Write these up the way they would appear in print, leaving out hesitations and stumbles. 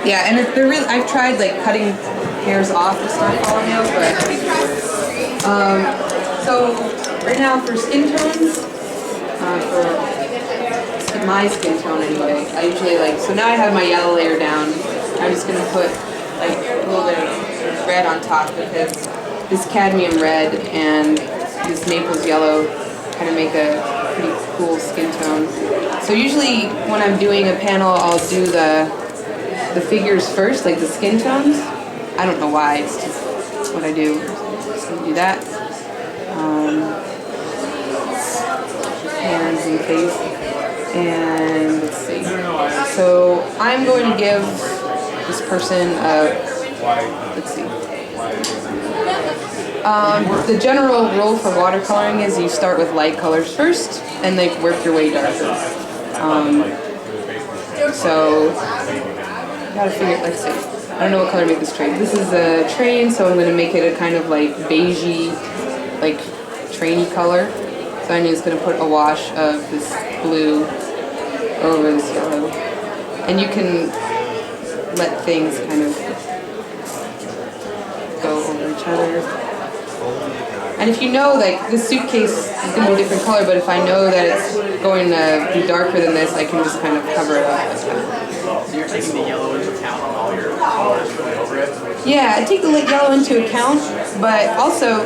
Yeah, and they're really. I've tried like cutting hairs off to start falling out, but so right now for skin tones, for my skin tone anyway, I usually like. So now I have my yellow layer down. I'm just gonna put like a little bit of red on top because this cadmium red and this Naples yellow kind of make a pretty cool skin tone. So usually when I'm doing a panel, I'll do the figures first, like the skin tones. I don't know why, it's just what I do. I'm just gonna do that. Hands and face. And let's see. So I'm going to give this person let's see. The general rule for watercoloring is you start with light colors first and like work your way darker. So you gotta figure. Let's see. I don't know what color to make this train. This is a train, so I'm going to make it a kind of like beigey, like trainy color. So I'm just going to put a wash of this blue over this yellow. And you can let things kind of go over each other. And if you know, like, this suitcase is going to be a different color, but if I know that it's going to be darker than this, I can just kind of cover it up like that. So you're taking the yellow into account on all your colors over it? Yeah, I take the yellow into account, but also,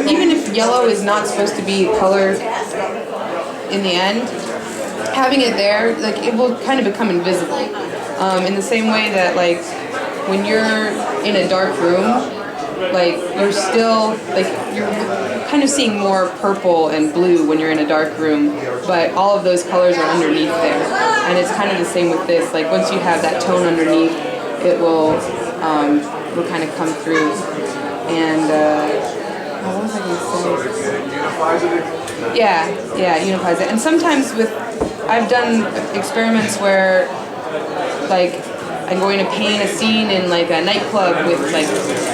even if yellow is not supposed to be color in the end, having it there, like, it will kind of become invisible. In the same way that, like, when you're in a dark room, like, you're still, like, you're kind of seeing more purple and blue when you're in a dark room, but all of those colors are underneath there. And it's kind of the same with this. Like, once you have that tone underneath, it will kind of come through. And, what was I going to say? So it unifies it? Yeah, it unifies it. And sometimes I've done experiments where, like, I'm going to paint a scene in like a nightclub with like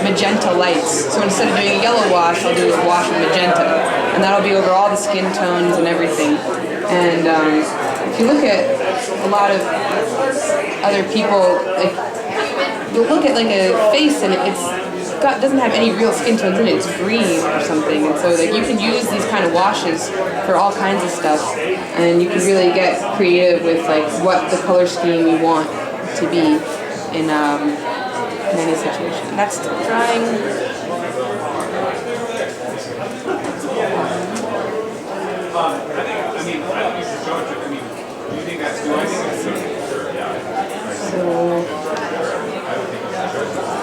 magenta lights. So instead of doing a yellow wash, I'll do a wash of magenta. And that'll be over all the skin tones and everything. And if you look at a lot of other people, like, you'll look at like a face and doesn't have any real skin tones in it. It's green or something. And so like you can use these kind of washes for all kinds of stuff. And you can really get creative with like what the color scheme you want to be in any situation. That's still drying. So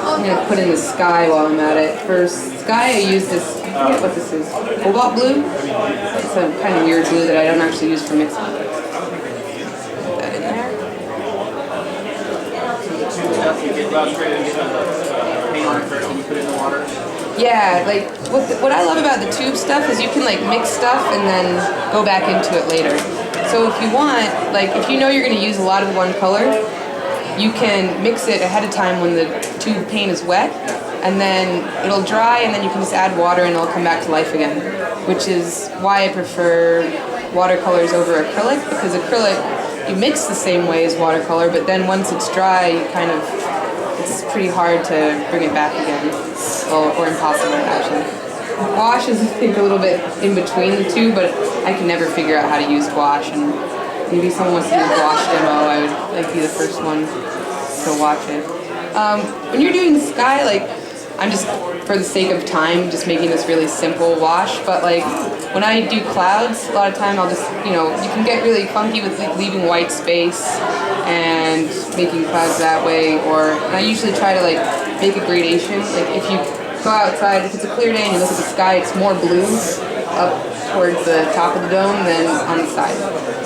I'm going to put in the sky while I'm at it. For sky, I use this, I forget what this is, cobalt blue. It's a kind of weird blue that I don't actually use for mixing. Put that in there. Yeah, like what I love about the tube stuff is you can like mix stuff and then go back into it later. So if you want, like if you know you're going to use a lot of one color, you can mix it ahead of time when the tube paint is wet, and then it'll dry, and then you can just add water and it'll come back to life again, which is why I prefer watercolors over acrylic, because acrylic you mix the same way as watercolor, but then once it's dry, it's pretty hard to bring it back again, or impossible actually. Gouache is, I think, a little bit in between the two, but I can never figure out how to use gouache, and maybe someone wants to do a gouache demo, I would like be the first one to watch it. When you're doing the sky, like, I'm just, for the sake of time, just making this really simple wash, but like, when I do clouds, a lot of time I'll just, you can get really funky with like leaving white space and making clouds that way, and I usually try to like make a gradation. Like if you go outside, if it's a clear day and you look at the sky, it's more blue up towards the top of the dome than on the side.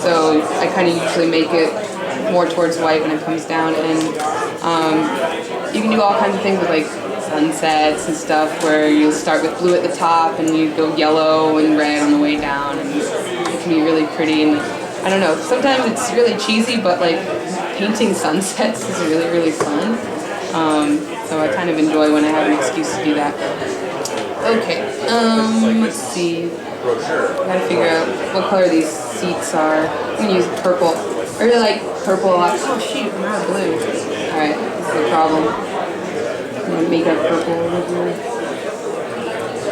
So I kind of usually make it more towards white when it comes down, and you can do all kinds of things with like sunsets and stuff where you start with blue at the top and you go yellow and red on the way down, and it can be really pretty. And I don't know, sometimes it's really cheesy, but like painting sunsets is really, really fun. So I kind of enjoy when I have an excuse to do that. Okay, let's see. I gotta figure out what color these seats are. I'm gonna use purple. I really like purple a lot. Oh shoot, I'm out of blue. Alright, let's see. the problem. Make up purple over here.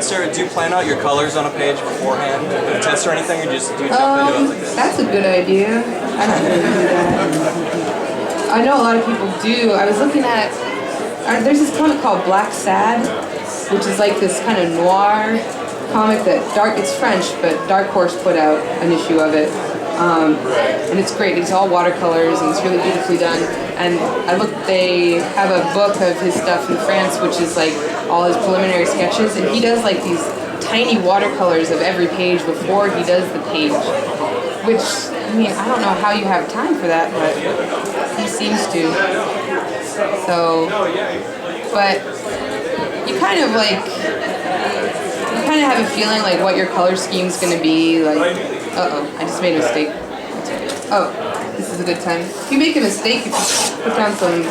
Sarah, do you plan out your colors on a page beforehand, a test or anything, or just do you jump into it like this? That's a good idea. I don't really do that. I know a lot of people do. I was looking at, there's this comic called Black Sad, which is like this kind of noir comic that it's French, but Dark Horse put out an issue of it. And it's great. It's all watercolors and it's really beautifully done. And they have a book of his stuff in France, which is like all his preliminary sketches, and he does like these tiny watercolors of every page before he does the page. Which, I mean, I don't know how you have time for that, but he seems to. So, but you kind of have a feeling like what your color scheme's gonna be, like, uh-oh, I just made a mistake. Oh, this is a good time. If you make a mistake, if you put down some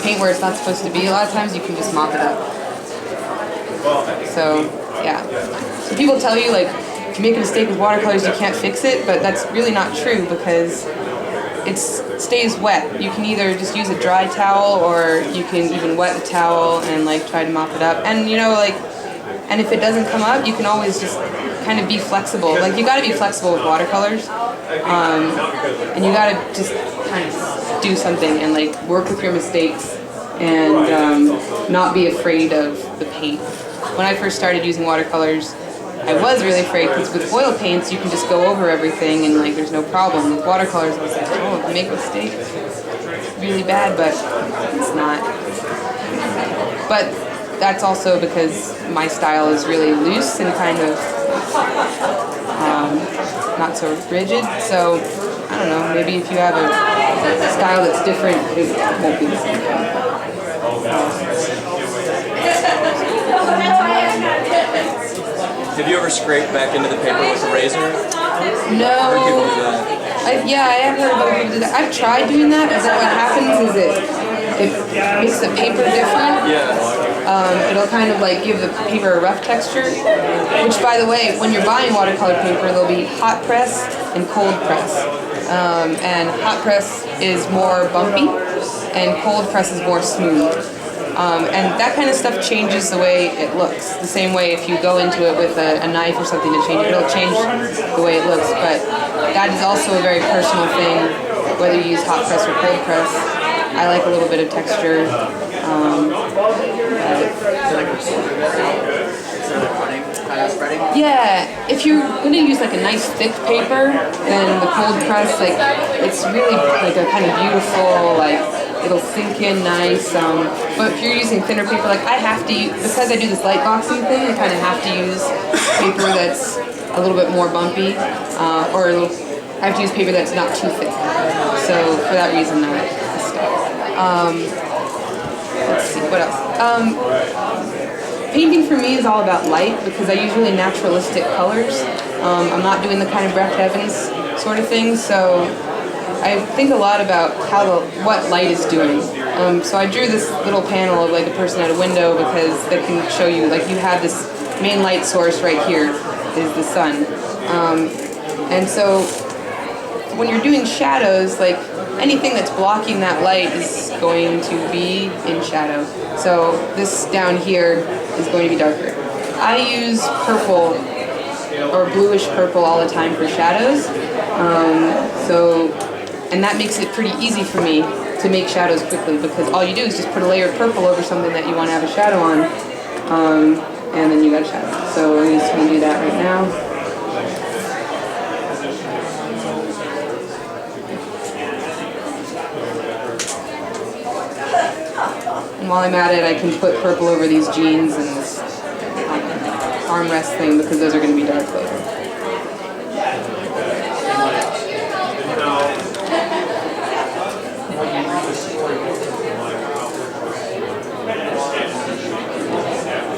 paint where it's not supposed to be, a lot of times you can just mop it up. So, yeah. So people tell you, like, if you make a mistake with watercolors, you can't fix it, but that's really not true because it stays wet. You can either just use a dry towel or you can even wet the towel and, like, try to mop it up. And, you know, like, and if it doesn't come up, you can always just kind of be flexible. Like, you gotta be flexible with watercolors. And you gotta just kind of do something and, like, work with your mistakes and not be afraid of the paint. When I first started using watercolors, I was really afraid because with oil paints, you can just go over everything and, like, there's no problem. With watercolors, I was like, oh, if I make a mistake, it's really bad, but it's not. But that's also because my style is really loose and kind of not so rigid. So, I don't know, maybe if you have a style that's different, it won't be the same. Have you ever scraped back into the paper with a razor? No. I've heard people do that. I have heard other people do that. I've tried doing that, but then what happens is it makes the paper different. Yeah. It'll kind of like give the paper a rough texture, which, by the way, when you're buying watercolor paper, there'll be hot press and cold press. And hot press is more bumpy, and cold press is more smooth. And that kind of stuff changes the way it looks. The same way if you go into it with a knife or something to change it, it'll change the way it looks. But that is also a very personal thing, whether you use hot press or cold press. I like a little bit of texture. Yeah, if you're going to use like a nice thick paper, then the cold press, like, it's really like a kind of beautiful, like, it'll sink in nice. But if you're using thinner paper, like I have to use, because I do this light boxing thing, I kind of have to use paper that's a little bit more bumpy, or I have to use paper that's not too thick. So for that reason, that stuff. Let's see, what else? Painting for me is all about light because I usually naturalistic colors. I'm not doing the kind of Brett Evans sort of thing, so I think a lot about what light is doing. So I drew this little panel of like a person at a window because that can show you, like, you have this main light source right here is the sun. And so when you're doing shadows, like anything that's blocking that light is going to be in shadow. So this down here is going to be darker. I use purple or bluish purple all the time for shadows. And that makes it pretty easy for me to make shadows quickly because all you do is just put a layer of purple over something that you want to have a shadow on, and then you got a shadow. So I'm just going to do that right now. And while I'm at it, I can put purple over these jeans and this armrest thing because those are going to be dark later.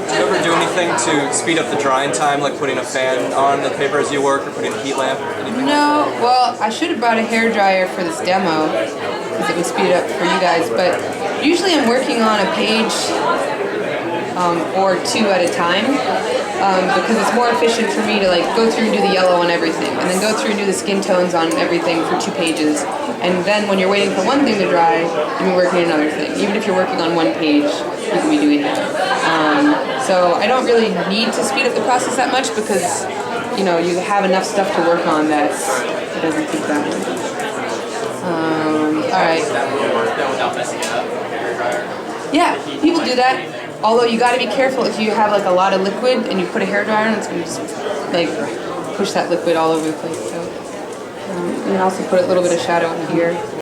Do you ever do anything to speed up the drying time, like putting a fan on the paper as you work or putting a heat lamp? Anything? No, well, I should have brought a hairdryer for this demo because it would speed it up for you guys, but usually I'm working on a page or two at a time because it's more efficient for me to like go through and do the yellow on everything and then go through and do the skin tones on everything for 2 pages And then when you're waiting for one thing to dry, you can be working on another thing. Even if you're working on one page, you can be doing that. So I don't really need to speed up the process that much because, you know, you have enough stuff to work on that it doesn't take that long. All right. Without messing it up, like a hairdryer. Yeah, people do that. Although you got to be careful if you have like a lot of liquid and you put a hairdryer on, it's going to just like push that liquid all over the place. So, and also put a little bit of shadow in here.